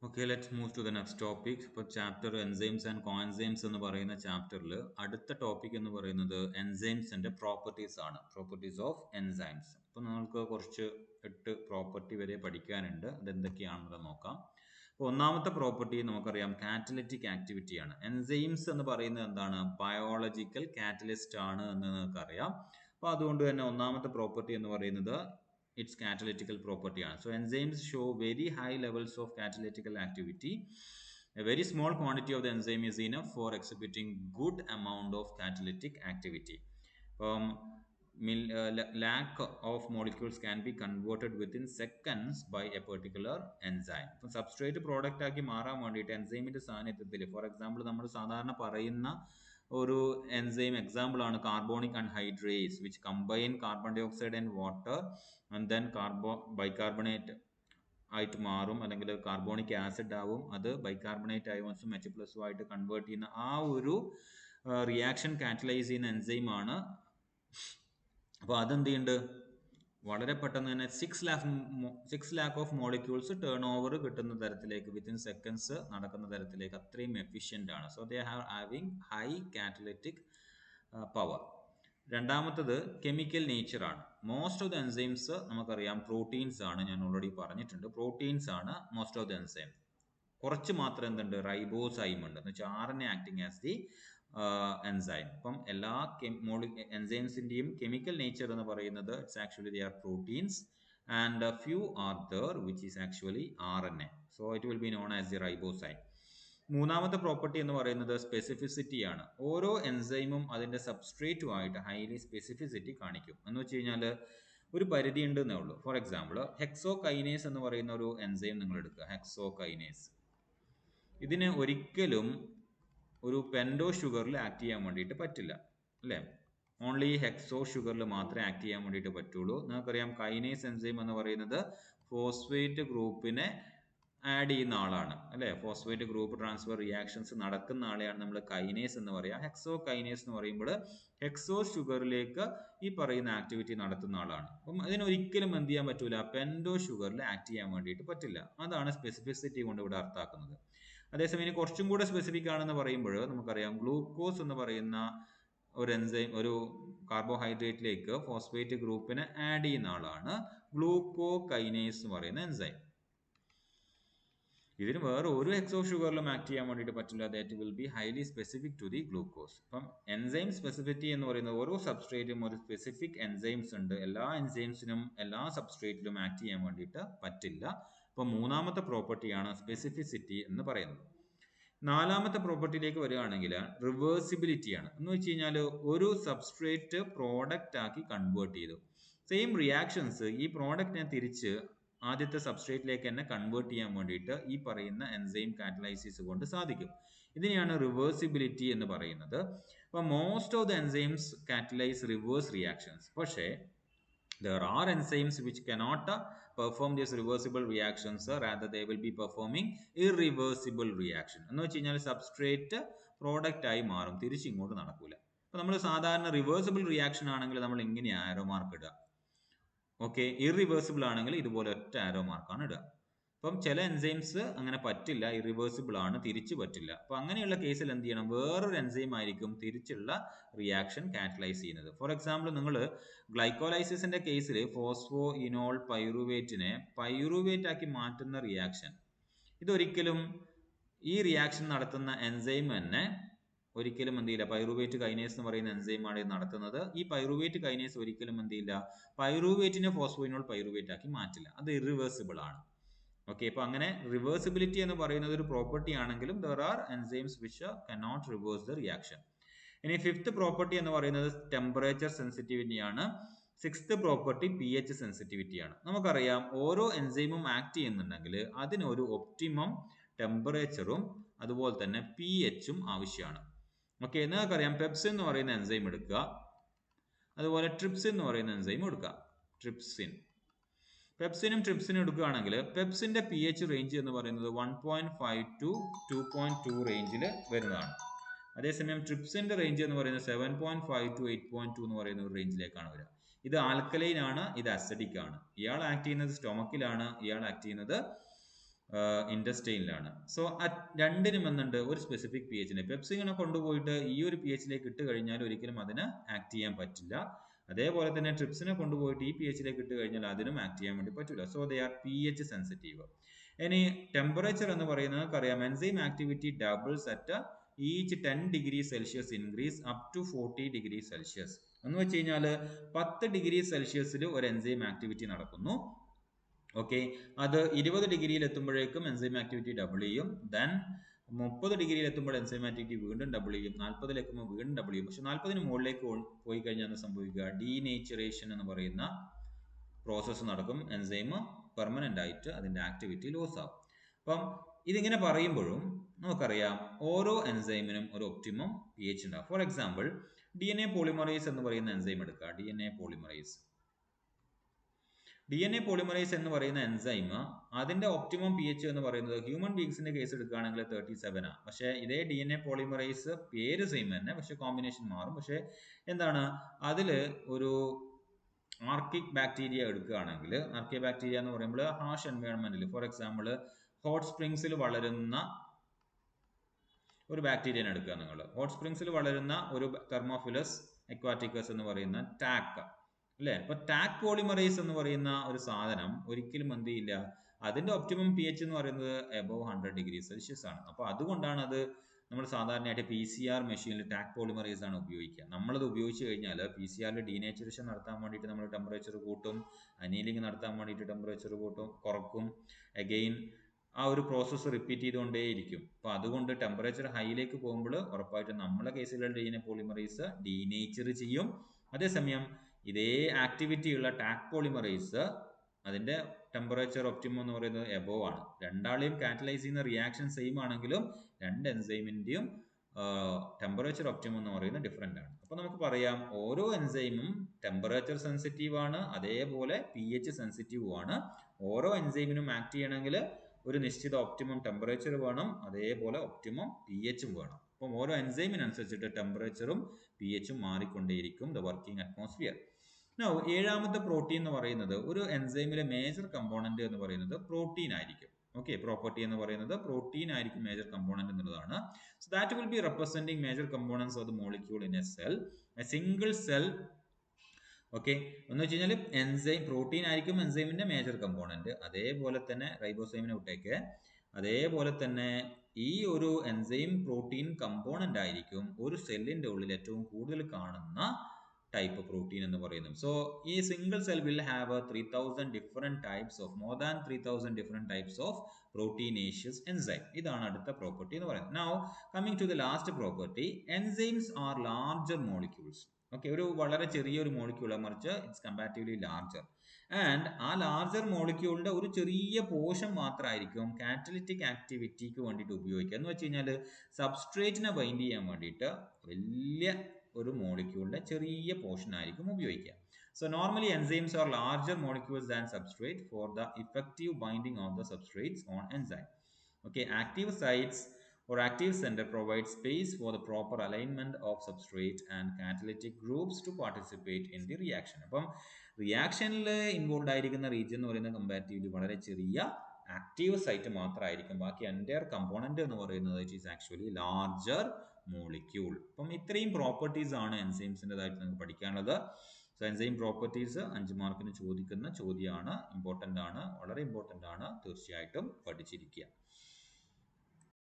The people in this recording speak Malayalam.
Okay, let's move to the next topic. ഇപ്പോൾ ചാപ്റ്റർ എൻസൈംസ് ആൻഡ് കോഎൻസൈംസ് എന്ന് പറയുന്ന ചാപ്റ്ററിൽ അടുത്ത ടോപ്പിക് എന്ന് പറയുന്നത് എൻസൈംസിന്റെ പ്രോപ്പർട്ടീസ് ആണ്. Properties of enzymes. അപ്പോൾ നമുക്ക് കുറച്ച് 8 പ്രോപ്പർട്ടി വരെ പഠിക്കാനുണ്ട്. അതെന്തൊക്കെയാണെന്ന് നോക്കാം. അപ്പോൾ ഒന്നാമത്തെ പ്രോപ്പർട്ടി നമുക്കറിയാം കാറ്റലിറ്റിക് ആക്ടിവിറ്റി ആണ്. എൻസൈംസ് എന്ന് പറയുന്നത് എന്താണ്? ബയോളജിക്കൽ കാറ്റലിസ്റ്റ് ആണ് എന്ന് നിങ്ങൾക്കറിയാം. അപ്പോൾ അതുകൊണ്ട് തന്നെ ഒന്നാമത്തെ പ്രോപ്പർട്ടി എന്ന് പറയുന്നത് its catalytical property. So enzymes show very high levels of catalytical activity. A very small quantity of the enzyme is enough for exhibiting good amount of catalytic activity. Lack of molecules can be converted within seconds by a particular enzyme. So substrate product ആക്കി മാറാൻ വേണ്ടിയിട്ട് എൻസൈമിന്റെ സാന്നിധ്യത്തിൽ, ഫോർ എക്സാമ്പിൾ നമ്മൾ സാധാരണ പറയുന്ന ഒരു എൻസൈം എക്സാമ്പിൾ ആണ് carbonic anhydrase, which combine carbon dioxide and water and then bicarbonate ആയിട്ട് മാറും, അല്ലെങ്കിൽ കാർബോണിക് ആസിഡ് ആവും. അത് ബൈകാർബണേറ്റ് അയോൺസും H+ഉം ആയിട്ട് കൺവേർട്ട് ചെയ്യുന്ന ആ ഒരു റിയാക്ഷൻ കാറ്റലൈസ് ചെയ്യുന്ന എൻസൈം ആണ്. അപ്പോൾ അതെന്ത് ചെയ്യുന്നുണ്ട്? വളരെ പെട്ടെന്ന് തന്നെ 6 lakh of molecules turn over കിട്ടുന്ന തരത്തിലേക്ക്, വിത്തിൻ സെക്കൻഡ്സ് നടക്കുന്ന തരത്തിലേക്ക് അത്രയും എഫിഷ്യൻ്റ് ആണ്. So they having high catalytic power. രണ്ടാമത്തത് കെമിക്കൽ നേച്ചർ ആണ്. മോസ്റ്റ് ഓഫ് ദ എൻസൈംസ് നമുക്കറിയാം പ്രോട്ടീൻസ് ആണ്. ഞാൻ ഓൾറെഡി പറഞ്ഞിട്ടുണ്ട്, പ്രോട്ടീൻസ് ആണ് മോസ്റ്റ് ഓഫ് ദ എൻസൈം. കുറച്ച് മാത്രം എന്തുണ്ട്? റൈബോസൈം ഉണ്ട്, എന്ന് വെച്ചാൽ RNA acting as the enzyme. അപ്പം എല്ലാ എൻസൈംസിന്റെയും കെമിക്കൽ നേച്ചർ എന്ന് പറയുന്നത് it's actually they are proteins and few are other which is actually RNA. So it will be known as the ribozyme. മൂന്നാമത്തെ പ്രോപ്പർട്ടി എന്ന് പറയുന്നത് സ്പെസിഫിസിറ്റി ആണ്. ഓരോ എൻസൈമും അതിന്റെ സബ്സ്ട്രേറ്റുമായിട്ട് ഹൈലി സ്പെസിഫിസിറ്റി കാണിക്കും. എന്ന് വെച്ച് കഴിഞ്ഞാൽ ഒരു പരിധി ഉണ്ട് എന്നേ ഉള്ളൂ. ഫോർ എക്സാമ്പിൾ ഹെക്സോകൈനേസ് എന്ന് പറയുന്ന ഒരു എൻസൈം നിങ്ങൾ എടുക്കുക. ഹെക്സോകൈനേസ് ഇതിന് ഒരിക്കലും ഒരു പെൻഡോ ഷുഗറിൽ ആക്ട് ചെയ്യാൻ വേണ്ടിയിട്ട് പറ്റില്ല, അല്ലേ? ഓൺലി ഹെക്സോ ഷുഗറിൽ മാത്രമേ ആക്ട് ചെയ്യാൻ വേണ്ടിയിട്ട് പറ്റുള്ളൂ. നിങ്ങൾക്കറിയാം കൈനേസ് എൻസൈം എന്ന് പറയുന്നത് ഫോസ്ഫേറ്റ് ഗ്രൂപ്പിനെ ആഡ് ചെയ്യുന്ന ആളാണ്, അല്ലേ? ഫോസ്ഫേറ്റ് ഗ്രൂപ്പ് ട്രാൻസ്ഫർ റിയാക്ഷൻസ് നടക്കുന്ന ആളെയാണ് നമ്മൾ കൈനേസ് എന്ന് പറയുക. ഹെക്സോ കൈനേസ് എന്ന് പറയുമ്പോൾ ഹെക്സോ ഷുഗറിലേക്ക് ഈ പറയുന്ന ആക്ടിവിറ്റി നടത്തുന്ന ആളാണ്. അപ്പം അതിനൊരിക്കലും എന്ത് ചെയ്യാൻ പറ്റൂല? പെൻഡോ ഷുഗറിൽ ആക്ട് ചെയ്യാൻ വേണ്ടിയിട്ട് പറ്റില്ല. അതാണ് സ്പെസിഫിസിറ്റി കൊണ്ട് ഇവിടെ അർത്ഥാക്കുന്നത്. അതേസമയം ഇനി കുറച്ചും കൂടെ സ്പെസിഫിക് ആണെന്ന് പറയുമ്പോൾ നമുക്കറിയാം ഗ്ലൂക്കോസ് എന്ന് പറയുന്ന ഒരു എൻസൈം ഒരു കാർബോഹൈഡ്രേറ്റിലേക്ക് ഫോസ്ഫേറ്റ് ഗ്രൂപ്പിനെ ആഡ് ചെയ്യുന്ന ആളാണ് ഗ്ലൂക്കോ കൈനേസ് എന്ന് പറയുന്ന എൻസൈം. ഇതിന് വേറെ ഒരു ഹെക്സോ ഷുഗറിലും ആക്ട് ചെയ്യാൻ വേണ്ടിയിട്ട് പറ്റില്ല. That will be highly specific to the glucose. അപ്പം എൻസൈം സ്പെസിഫിറ്റി എന്ന് പറയുന്നത് ഓരോ സബ്സ്ട്രേറ്റും ഒരു സ്പെസിഫിക് എൻസൈംസ് ഉണ്ട്. എല്ലാ എൻസൈംസിനും എല്ലാ സബ്സ്ട്രേറ്റിലും ആക്ട് ചെയ്യാൻ വേണ്ടിയിട്ട് പറ്റില്ല. അപ്പം മൂന്നാമത്തെ പ്രോപ്പർട്ടിയാണ് സ്പെസിഫിസിറ്റി എന്ന് പറയുന്നത്. നാലാമത്തെ പ്രോപ്പർട്ടിയിലേക്ക് വരികയാണെങ്കിൽ റിവേഴ്സിബിലിറ്റി ആണ്. എന്ന് വെച്ച് കഴിഞ്ഞാൽ ഒരു സബ്സ്ട്രേറ്റ് പ്രോഡക്റ്റ് ആക്കി കൺവേർട്ട് ചെയ്തു. സെയിം റിയാക്ഷൻസ് ഈ പ്രോഡക്റ്റിനെ തിരിച്ച് ആദ്യത്തെ സബ്സ്ട്രേറ്റിലേക്ക് തന്നെ കൺവേർട്ട് ചെയ്യാൻ വേണ്ടിയിട്ട് ഈ പറയുന്ന എൻസൈം കാറ്റലൈസിസ് കൊണ്ട് സാധിക്കും. ഇതിനെയാണ് റിവേഴ്സിബിലിറ്റി എന്ന് പറയുന്നത്. അപ്പോൾ most of the enzymes catalyse reverse reactions. പക്ഷേ there are enzymes which cannot perform these reversible reactions, rather they will be performing irreversible reaction. എന്ന് വെച്ച് കഴിഞ്ഞാൽ സബ്സ്ട്രേറ്റ് പ്രോഡക്റ്റ് ആയി മാറും, തിരിച്ചിങ്ങോട്ട് നടക്കൂല. അപ്പൊ നമ്മൾ സാധാരണ റിവേഴ്സിബിൾ റിയാക്ഷൻ ആണെങ്കിൽ നമ്മൾ ഇങ്ങനെ ആരോ മാർക്ക് ഇടുക. ഓക്കെ, ഇറിവേഴ്സിബിൾ ആണെങ്കിൽ ഇതുപോലെ ഒറ്റ ആരോ മാർക്കാണ് ഇടുക. അപ്പം ചില എൻസൈംസ് അങ്ങനെ പറ്റില്ല, ഇറിവേഴ്സിബിൾ ആണ്, തിരിച്ചു പറ്റില്ല. അപ്പൊ അങ്ങനെയുള്ള കേസിൽ എന്ത് ചെയ്യണം? വേറൊരു എൻസൈം ആയിരിക്കും തിരിച്ചുള്ള റിയാക്ഷൻ കാറ്റലൈസ് ചെയ്യുന്നത്. ഫോർ എക്സാമ്പിൾ നിങ്ങൾ ഗ്ലൈക്കോലൈസിസിന്റെ കേസിൽ ഫോസ്ഫോ ഇനോൾ പൈറുവേറ്റിനെ പൈറുവേറ്റ് ആക്കി മാറ്റുന്ന റിയാക്ഷൻ, ഇതൊരിക്കലും ഈ റിയാക്ഷൻ നടത്തുന്ന എൻസൈം തന്നെ ഒരിക്കലും എന്ത് ചെയ്യില്ല, പൈറുവേറ്റ് കൈനേസ് എന്ന് പറയുന്ന എൻസൈമാണ് ഇത് നടത്തുന്നത്. ഈ പൈറുവേറ്റ് കൈനേസ് ഒരിക്കലും എന്ത് ചെയ്യില്ല, പൈറുവേറ്റിനെ ഫോസ്ഫോയിനോൾ പൈറുവേറ്റ് ആക്കി മാറ്റില്ല. അത് ഇറിവേഴ്സിബിൾ ആണ്. ഓക്കെ, അപ്പൊ അങ്ങനെ റിവേഴ്സിബിലിറ്റി എന്ന് പറയുന്നത് ഒരു പ്രോപ്പർട്ടി ആണെങ്കിലും there are enzymes which cannot reverse the reaction. ഇനി ഫിഫ്ത്ത് പ്രോപ്പർട്ടി എന്ന് പറയുന്നത് ടെമ്പറേച്ചർ സെൻസിറ്റിവിറ്റി ആണ്. സിക്സ്ത് പ്രോപ്പർട്ടി pH സെൻസിറ്റിവിറ്റി ആണ്. നമുക്കറിയാം ഓരോ എൻസൈമും ആക്ട് ചെയ്യുന്നുണ്ടെങ്കിൽ അതിനൊരു ഒപ്റ്റിമം ടെമ്പറേച്ചറും അതുപോലെ തന്നെ pHഉം ആവശ്യമാണ്. ഓക്കെ, നിങ്ങൾക്കറിയാം പെപ്സിൻ എന്ന് പറയുന്ന എൻസൈം എടുക്കുക, അതുപോലെ ട്രിപ്സിൻ എന്ന് പറയുന്ന എൻസൈം എടുക്കുക. പെപ്സിനും ട്രിപ്സിനും എടുക്കുകയാണെങ്കിൽ പെപ്സിന്റെ pH റേഞ്ച് എന്ന് പറയുന്നത് 1.5 to 2.2 റേഞ്ചിൽ വരുന്നതാണ്. അതേസമയം ട്രിപ്സിന്റെ റേഞ്ച് എന്ന് പറയുന്നത് 7.5 to 8.2 എന്ന് പറയുന്ന ഒരു റേഞ്ചിലേക്കാണ് വരിക. ഇത് ആൽക്കലൈൻ ആണ്, ഇത് അസിഡിക് ആണ്. ഇയാൾ ആക്ട് ചെയ്യുന്നത് സ്റ്റൊമക്കിലാണ്, ഇയാൾ ആക്ട് ചെയ്യുന്നത് ഇൻഡസ്ട്രിയിലാണ്. സോ രണ്ടിനും എന്നുണ്ട് ഒരു സ്പെസിഫിക് പി എച്ചിന്. പെപ്സിനെ കൊണ്ടുപോയിട്ട് ഈ ഒരു പി എച്ചിലേക്ക് ഇട്ട് കഴിഞ്ഞാൽ ഒരിക്കലും അതിന് ആക്ട് ചെയ്യാൻ പറ്റില്ല. അതേപോലെ തന്നെ ട്രിപ്സിനെ കൊണ്ടുപോയിട്ട് ഈ പി എച്ചിലേക്ക് ഇട്ട് കഴിഞ്ഞാൽ അതിനും ആക്ട് ചെയ്യാൻ വേണ്ടി പറ്റില്ല. So they are P H sensitive. ഇനി ടെമ്പറേച്ചർ എന്ന് പറയുന്നത് നമുക്കറിയാം, enzyme activity doubles at each 10 degree Celsius increase up to 40 degree Celsius. എന്ന് വെച്ച് കഴിഞ്ഞാൽ 10 ഡിഗ്രി സെൽഷ്യസിൽ ഒരു എൻസൈം ആക്ടിവിറ്റി നടക്കുന്നു. ഓക്കെ, അത് 20 ഡിഗ്രിയിൽ എത്തുമ്പോഴേക്കും എൻസൈം ആക്ടിവിറ്റി ഡബിൾ ചെയ്യും. ദെൻ 30 ഡിഗ്രിയിൽ എത്തുമ്പോൾ എൻസൈം ആക്ടിവിറ്റി വീണ്ടും ഡബിൾ ചെയ്യും. 40 എത്തുമ്പോൾ വീണ്ടും ഡബിൾ ചെയ്യും. പക്ഷെ 40 മുകളിലേക്ക് പോയി കഴിഞ്ഞാൽ എന്താ സംഭവിക്കുക? ഡീനേച്ചറേഷൻ എന്ന് പറയുന്ന പ്രോസസ്സ് നടക്കും. എൻസൈം പെർമനന്റ് ആയിട്ട് അതിന്റെ ആക്ടിവിറ്റി ലോസ് ആവും. അപ്പം ഇതിങ്ങനെ പറയുമ്പോഴും നമുക്കറിയാം ഓരോ എൻസൈമിനും ഒരു ഒപ്റ്റിമം പി എച്ച് ഉണ്ടാവും. ഫോർ എക്സാമ്പിൾ, DNA പോളിമറൈസ് എന്ന് പറയുന്ന എൻസൈം എടുക്കുക. DNA പോളിമറൈസ് എന്ന് പറയുന്ന എൻസൈം, അതിന്റെ ഒപ്റ്റിമം പി എച്ച് എന്ന് പറയുന്നത് ഹ്യൂമൻ ബീങ്സിന്റെ കേസ് എടുക്കുകയാണെങ്കിൽ 37 ആണ്. പക്ഷേ ഇതേ DNA പോളിമറൈസ് പേര് സെയിം തന്നെ, പക്ഷെ കോമ്പിനേഷൻ മാറും. പക്ഷെ എന്താണ് അതില് ഒരു ആർക്കിക് ബാക്ടീരിയ എടുക്കുകയാണെങ്കിൽ, ആർക്കിക് ബാക്ടീരിയ എന്ന് പറയുമ്പോൾ ഹാഷ് എൻവയോൺമെന്റിൽ, ഫോർ എക്സാമ്പിൾ ഹോട്ട് സ്പ്രിങ്സിൽ വളരുന്ന ഒരു ബാക്ടീരിയനെ എടുക്കുക നിങ്ങൾ. ഹോട്ട് സ്പ്രിങ്സിൽ വളരുന്ന ഒരു തെർമോഫിലസ് അക്വാറ്റിക്കസ് എന്ന് പറയുന്ന ടാക്ക് അല്ലേ. അപ്പൊ ടാക്ക് പോളിമറൈസ് എന്ന് പറയുന്ന ഒരു സാധനം ഒരിക്കലും എന്ത് ചെയ്യില്ല, അതിന്റെ ഒപ്റ്റിമം പി എച്ച് എന്ന് പറയുന്നത് എബവ് 100 ഡിഗ്രി സെൽഷ്യസ് ആണ്. അപ്പൊ അതുകൊണ്ടാണ് അത് നമ്മൾ സാധാരണയായിട്ട് PCR മെഷീനിൽ ടാക്ക് പോളിമറൈസ് ആണ് ഉപയോഗിക്കുക. നമ്മളത് ഉപയോഗിച്ച് കഴിഞ്ഞാൽ PCR ഡീനേച്ചറേഷൻ നടത്താൻ വേണ്ടിയിട്ട് നമ്മൾ ടെമ്പറേച്ചർ കൂട്ടും, അനീലിംഗ് നടത്താൻ വേണ്ടിയിട്ട് ടെമ്പറേച്ചർ കുറക്കും, അഗെയിൻ ആ ഒരു പ്രോസസ്സ് റിപ്പീറ്റ് ചെയ്തുകൊണ്ടേയിരിക്കും. അപ്പൊ അതുകൊണ്ട് ടെമ്പറേച്ചർ ഹൈയിലേക്ക് പോകുമ്പോൾ ഉറപ്പായിട്ടും നമ്മളെ കേസിലുള്ള DNA പോളിമറൈസ് ഡീനേച്ചർ ചെയ്യും. അതേസമയം ഇതേ ആക്ടിവിറ്റി ഉള്ള ടാക്ക് പോളിമറൈസ് അതിന്റെ ടെമ്പറേച്ചർ ഒപ്റ്റിമം എന്ന് പറയുന്നത് എബോവ് ആണ്. രണ്ടാളെയും കാറ്റലൈസ് ചെയ്യുന്ന റിയാക്ഷൻ സെയിം ആണെങ്കിലും രണ്ട് എൻസൈമിന്റെയും ടെമ്പറേച്ചർ ഒപ്റ്റിമം എന്ന് പറയുന്നത് ഡിഫറെന്റ് ആണ്. അപ്പൊ നമുക്ക് പറയാം ഓരോ എൻസൈമും ടെമ്പറേച്ചർ സെൻസിറ്റീവ് ആണ്, അതേപോലെ pH സെൻസിറ്റീവ് ആണ്. ഓരോ എൻസൈമിനും ആക്ട് ചെയ്യണമെങ്കിൽ ഒരു നിശ്ചിത ഒപ്റ്റിമം ടെമ്പറേച്ചർ വേണം, അതേപോലെ ഒപ്റ്റിമം pHും വേണം. അപ്പം ഓരോ എൻസൈമിനനുസരിച്ചിട്ട് ടെമ്പറേച്ചറും pHും മാറിക്കൊണ്ടേയിരിക്കും ദ വർക്കിംഗ് അറ്റ്മോസ്ഫിയർ. നൗ ഏഴാമത്തെ പ്രോട്ടീൻ എന്ന് പറയുന്നത്, ഒരു എൻസൈമിലെ മേജർ കമ്പോണന്റ് എന്ന് പറയുന്നത് പ്രോട്ടീൻ ആയിരിക്കും. ഓക്കെ, പ്രോപ്പർട്ടി എന്ന് പറയുന്നത് പ്രോട്ടീൻ ആയിരിക്കും മേജർ കമ്പോണന്റ് എന്നുള്ളതാണ്. So that will B representing major components of the molecule in A cell. A single cell, okay, എന്ന് വെച്ച് കഴിഞ്ഞാൽ എൻസൈം പ്രോട്ടീൻ ആയിരിക്കും എൻസൈമിന്റെ മേജർ കമ്പോണന്റ്. അതേപോലെ തന്നെ റൈബോസൈമിനെ വിട്ടേക്ക്, അതേപോലെ തന്നെ ഈ ഒരു എൻസൈം പ്രോട്ടീൻ കമ്പോണന്റ് ആയിരിക്കും ഒരു സെല്ലിന്റെ ഉള്ളിൽ ഏറ്റവും കൂടുതൽ കാണുന്ന ടൈപ്പ് പ്രോട്ടീൻ എന്ന് പറയുന്നത്. സോ ഈ single cell will have 3000 different types of more than 3000 different types of proteinaceous enzyme. ഇതാണ് അടുത്ത പ്രോപ്പർട്ടി എന്ന് പറയുന്നത്. Now coming to the last property, enzymes are larger molecules. Okay, ഒരു വളരെ ചെറിയൊരു മോളിക്യൂളെ മറിച്ച് ഇറ്റ്സ് കമ്പാരിറ്റീവ്ലി ലാർജർ. ആൻഡ് ആ ലാർജർ മോളിക്യൂളിന്റെ ഒരു ചെറിയ പോർഷൻ മാത്രമായിരിക്കും കാറ്റലിറ്റിക് ആക്ടിവിറ്റിക്ക് വേണ്ടിയിട്ട് ഉപയോഗിക്കുക. എന്ന് വെച്ച് കഴിഞ്ഞാൽ സബ്സ്ട്രേറ്റിനെ ബൈൻഡ് ചെയ്യാൻ വേണ്ടിയിട്ട് വലിയ ഒരു മോളിക്യൂളിന്റെ ചെറിയ പോർഷൻ ആയിരിക്കും ഉപയോഗിക്കുക. So normally enzymes are larger molecules than substrate for the effective binding of the substrates on enzyme. Okay, active sites or active center provides space for the proper alignment of substrate and catalytic groups to participate in the reaction. അപ്പം റിയാക്ഷനിൽ ഇൻവോൾവ് ആയിരിക്കുന്ന റീജിയൻ എന്ന് പറയുന്നത് കമ്പാരിറ്റീവ്ലി വളരെ ചെറിയ ആക്റ്റീവ് സൈറ്റ് മാത്രമായിരിക്കും. ബാക്കി എൻറ്റയർ കമ്പോണന്റ് എന്ന് പറയുന്നത് it is actually larger molecule. അപ്പം ഇത്രയും പ്രോപ്പർട്ടീസ് ആണ് എൻസൈംസിൻ്റെതായിട്ട് നിങ്ങൾക്ക് പഠിക്കാനുള്ളത്. സോ എൻസൈം പ്രോപ്പർട്ടീസ് 5 മാർക്കിന് ചോദിക്കുന്ന ചോദ്യമാണ്, ഇമ്പോർട്ടൻ്റ് ആണ്, വളരെ ഇമ്പോർട്ടൻ്റ് ആണ്, തീർച്ചയായിട്ടും പഠിച്ചിരിക്കുക.